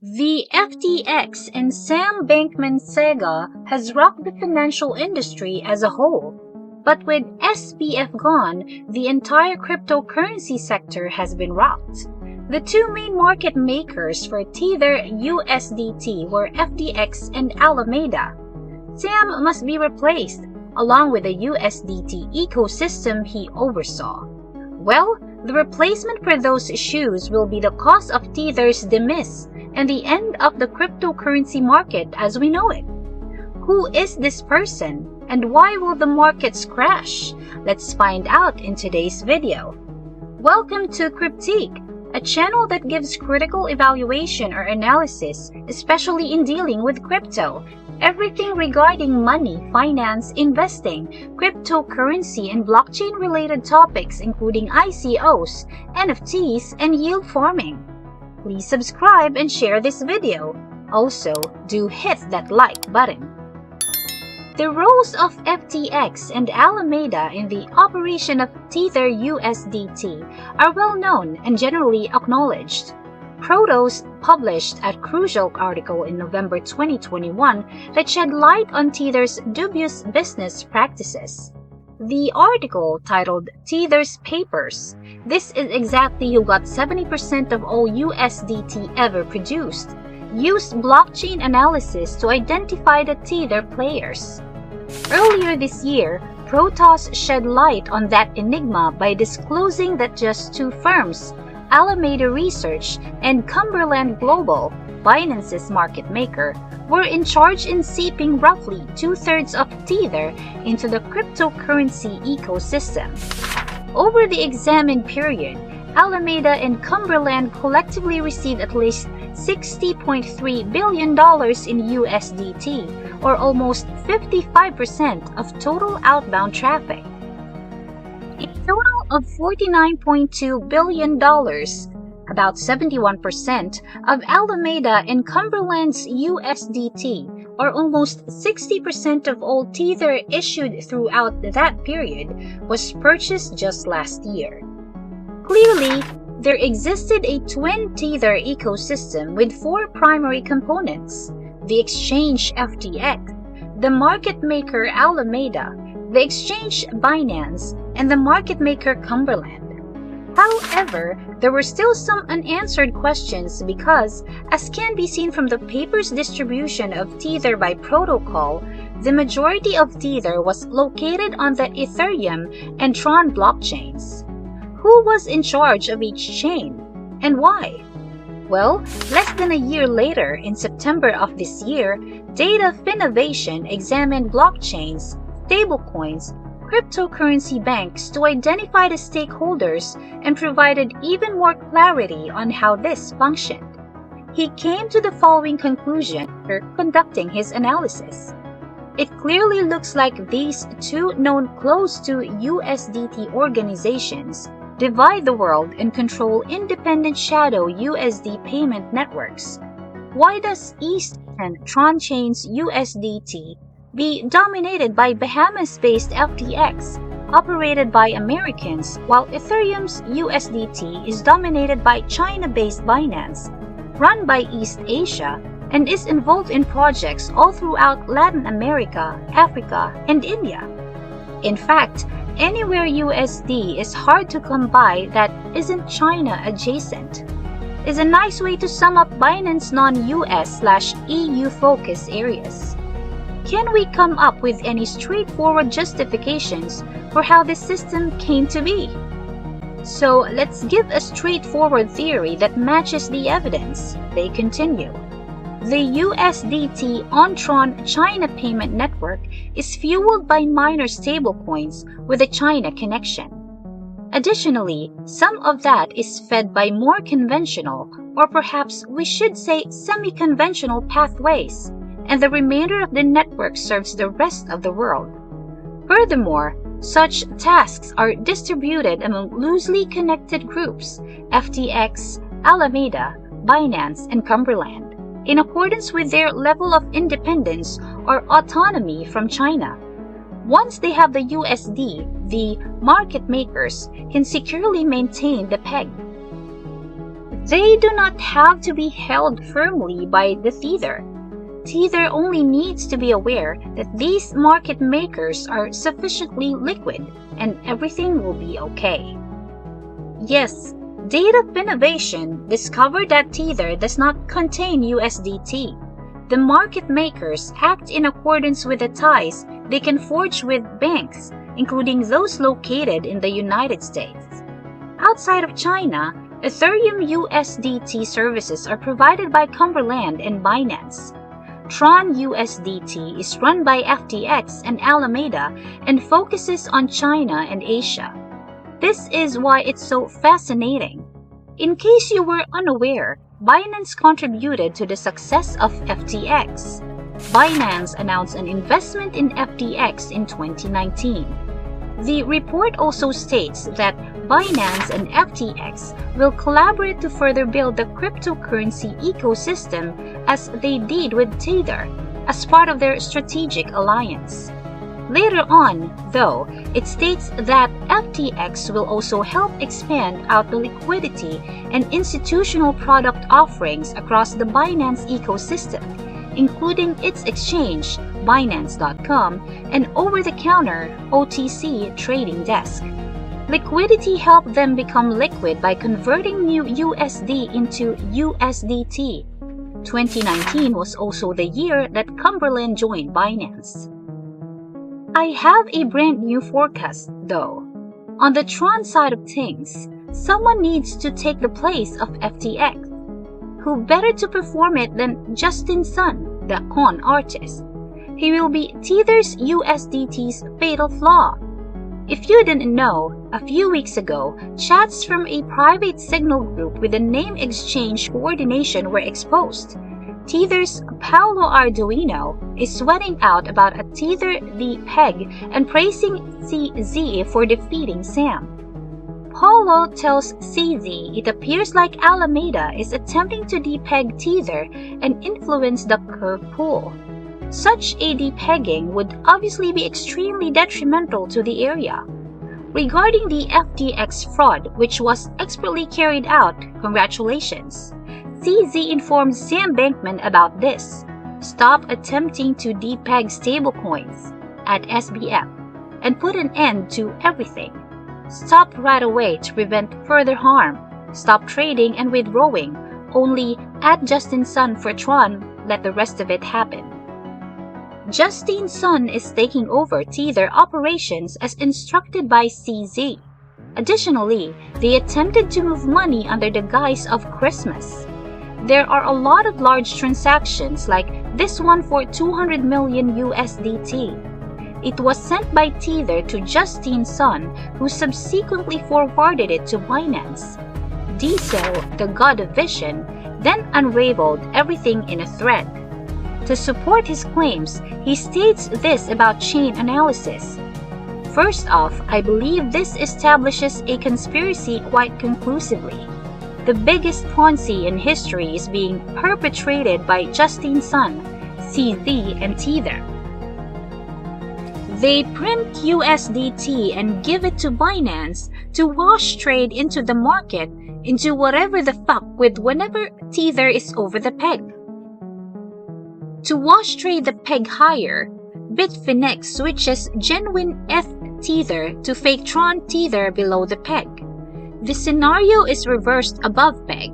The FTX and Sam Bankman-Sega has rocked the financial industry as a whole. But with SBF gone, the entire cryptocurrency sector has been rocked. The two main market makers for Tether USDT were FTX and Alameda. Sam must be replaced, along with the USDT ecosystem he oversaw. Well, the replacement for those shoes will be the cause of Tether's demise and the end of the cryptocurrency market as we know it. Who is this person, and why will the markets crash? Let's find out in today's video. Welcome to Cryptique, a channel that gives critical evaluation or analysis, especially in dealing with crypto. Everything regarding money, finance, investing, cryptocurrency, and blockchain-related topics including ICOs, NFTs, and yield farming. Please subscribe and share this video. Also, do hit that like button. The roles of FTX and Alameda in the operation of Tether USDT are well known and generally acknowledged. Protos published a crucial article in November 2021 that shed light on Tether's dubious business practices. The article, titled Tether's Papers, this is exactly who got 70% of all USDT ever produced, used blockchain analysis to identify the Tether players. Earlier this year, Protos shed light on that enigma by disclosing that just two firms, Alameda Research and Cumberland Global, Binance's market maker, were in charge in seeping roughly two-thirds of Tether into the cryptocurrency ecosystem. Over the examined period, Alameda and Cumberland collectively received at least $60.3 billion in USDT, or almost 55% of total outbound traffic. A total of $49.2 billion, about 71% of Alameda and Cumberland's USDT, or almost 60% of all Tether issued throughout that period, was purchased just last year. Clearly, there existed a twin Tether ecosystem with four primary components: the exchange FTX, the market maker Alameda, the exchange Binance, and the market maker Cumberland. However, there were still some unanswered questions because, as can be seen from the paper's distribution of Tether by protocol, the majority of Tether was located on the Ethereum and Tron blockchains. Who was in charge of each chain, and why? Well, less than a year later, in September of this year, Data Finovation examined blockchains, stablecoins, cryptocurrency banks to identify the stakeholders and provided even more clarity on how this functioned. He came to the following conclusion after conducting his analysis. It clearly looks like these two known close to USDT organizations divide the world and control independent shadow USD payment networks. Why does East and Tron Chain's USDT be dominated by Bahamas-based FTX, operated by Americans, while Ethereum's USDT is dominated by China-based Binance, run by East Asia, and is involved in projects all throughout Latin America, Africa, and India? In fact, anywhere USD is hard to come by that isn't China adjacent, is a nice way to sum up Binance non-US/EU focus areas. Can we come up with any straightforward justifications for how this system came to be? So let's give a straightforward theory that matches the evidence. They continue. The USDT on-Tron China payment network is fueled by minor stablecoins with a China connection. Additionally, some of that is fed by more conventional, or perhaps we should say semi-conventional pathways, and the remainder of the network serves the rest of the world. Furthermore, such tasks are distributed among loosely connected groups, FTX, Alameda, Binance, and Cumberland, in accordance with their level of independence or autonomy from China. Once they have the USD, the market makers can securely maintain the peg. They do not have to be held firmly by the Tether. Tether only needs to be aware that these market makers are sufficiently liquid and everything will be okay. Yes, Data Finovation discovered that Tether does not contain USDT. The market makers act in accordance with the ties they can forge with banks, including those located in the United States. Outside of China, Ethereum USDT services are provided by Cumberland and Binance. Tron USDT is run by FTX and Alameda and focuses on China and Asia. This is why it's so fascinating. In case you were unaware, Binance contributed to the success of FTX. Binance announced an investment in FTX in 2019. The report also states that Binance and FTX will collaborate to further build the cryptocurrency ecosystem as they did with Tether, as part of their strategic alliance. Later on, though, it states that FTX will also help expand out the liquidity and institutional product offerings across the Binance ecosystem, including its exchange, Binance.com, and over-the-counter OTC trading desk. Liquidity helped them become liquid by converting new USD into USDT. 2019 was also the year that Cumberland joined Binance. I have a brand new forecast, though. On the Tron side of things, someone needs to take the place of FTX. Who better to perform it than Justin Sun, the con artist? He will be Tether's USDT's fatal flaw. If you didn't know, a few weeks ago, chats from a private Signal group with the name exchange coordination were exposed. Tether's Paolo Arduino is sweating out about a Tether depeg and praising CZ for defeating Sam. Paolo tells CZ it appears like Alameda is attempting to depeg Tether and influence the curve pool. Such a depegging would obviously be extremely detrimental to the area. Regarding the FTX fraud, which was expertly carried out, congratulations. CZ informed Sam Bankman about this. Stop attempting to depeg stablecoins at SBF and put an end to everything. Stop right away to prevent further harm. Stop trading and withdrawing. Only at Justin Sun for Tron, let the rest of it happen. Justin Sun is taking over Tether operations as instructed by CZ. Additionally, they attempted to move money under the guise of Christmas. There are a lot of large transactions like this one for 200 million USDT. It was sent by Tether to Justin Sun, who subsequently forwarded it to Binance. Diesel, the god of vision, then unraveled everything in a thread. To support his claims, he states this about chain analysis. First off, I believe this establishes a conspiracy quite conclusively. The biggest Ponzi in history is being perpetrated by Justin Sun, CZ, and Tether. They print USDT and give it to Binance to wash trade into the market into whatever the fuck with whenever Tether is over the peg. To wash trade the peg higher, Bitfinex switches genuine ETH Tether to fake Tron Tether below the peg. The scenario is reversed above peg.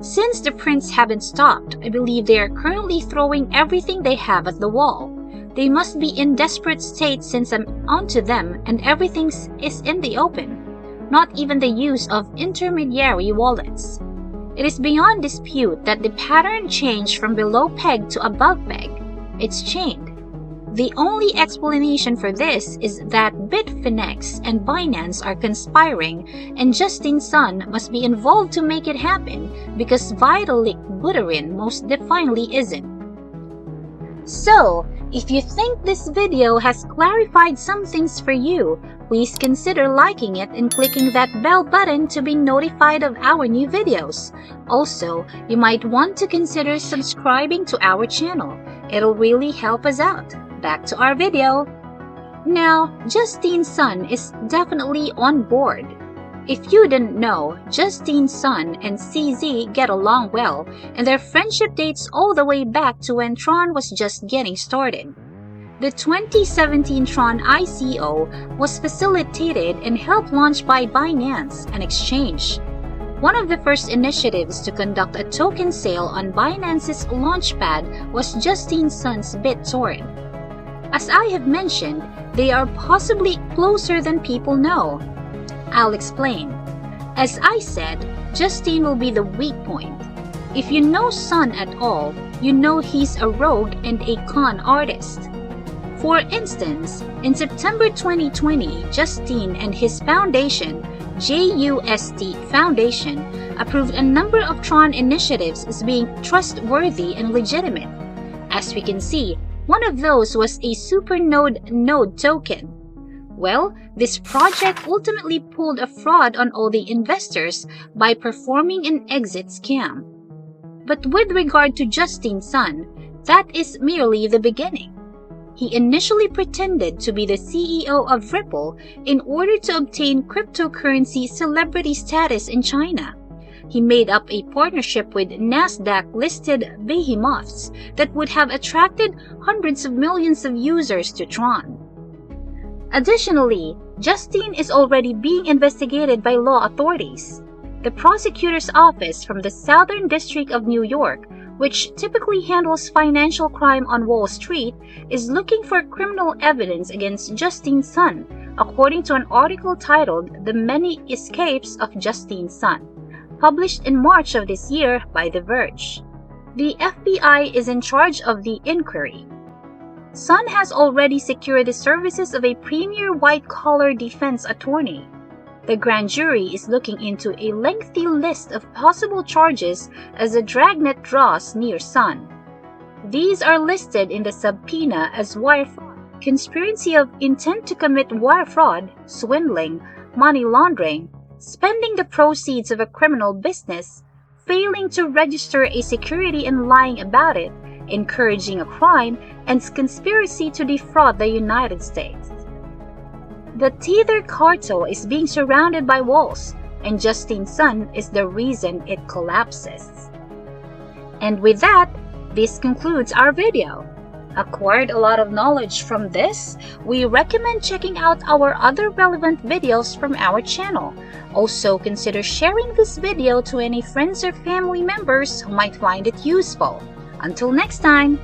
Since the prints haven't stopped, I believe they are currently throwing everything they have at the wall. They must be in desperate state since I'm onto them and everything is in the open, not even the use of intermediary wallets. It is beyond dispute that the pattern changed from below peg to above peg. It's chained. The only explanation for this is that Bitfinex and Binance are conspiring and Justin Sun must be involved to make it happen because Vitalik Buterin most definitely isn't. So, if you think this video has clarified some things for you, please consider liking it and clicking that bell button to be notified of our new videos. Also, you might want to consider subscribing to our channel. It'll really help us out. Back to our video. Now, Justin Sun is definitely on board. If you didn't know, Justine Sun and CZ get along well, and their friendship dates all the way back to when Tron was just getting started. The 2017 Tron ICO was facilitated and helped launch by Binance and Exchange, one of the first initiatives to conduct a token sale on Binance's launchpad was Justine Sun's BitTorrent. As I have mentioned, they are possibly closer than people know. I'll explain. As I said, Justine will be the weak point. If you know Sun at all, you know he's a rogue and a con artist. For instance, in September 2020, Justine and his foundation, JUST Foundation, approved a number of Tron initiatives as being trustworthy and legitimate. As we can see, one of those was a Supernode node token. Well, this project ultimately pulled a fraud on all the investors by performing an exit scam. But with regard to Justine Sun, that is merely the beginning. He initially pretended to be the CEO of Ripple in order to obtain cryptocurrency celebrity status in China. He made up a partnership with Nasdaq-listed behemoths that would have attracted hundreds of millions of users to Tron. Additionally, Justine is already being investigated by law authorities. The prosecutor's office from the Southern District of New York, which typically handles financial crime on Wall Street, is looking for criminal evidence against Justine Sun, according to an article titled The Many Escapes of Justine Sun, published in March of this year by The Verge. The FBI is in charge of the inquiry. Sun has already secured the services of a premier white-collar defense attorney. The grand jury is looking into a lengthy list of possible charges as the dragnet draws near Sun. These are listed in the subpoena as wire fraud, conspiracy of intent to commit wire fraud, swindling, money laundering, spending the proceeds of a criminal business, failing to register a security and lying about it, encouraging a crime, and conspiracy to defraud the United States. The Tether cartel is being surrounded by walls, and Justine Sun is the reason it collapses. And with that, this concludes our video. Acquired a lot of knowledge from this? We recommend checking out our other relevant videos from our channel. Also, consider sharing this video to any friends or family members who might find it useful. Until next time!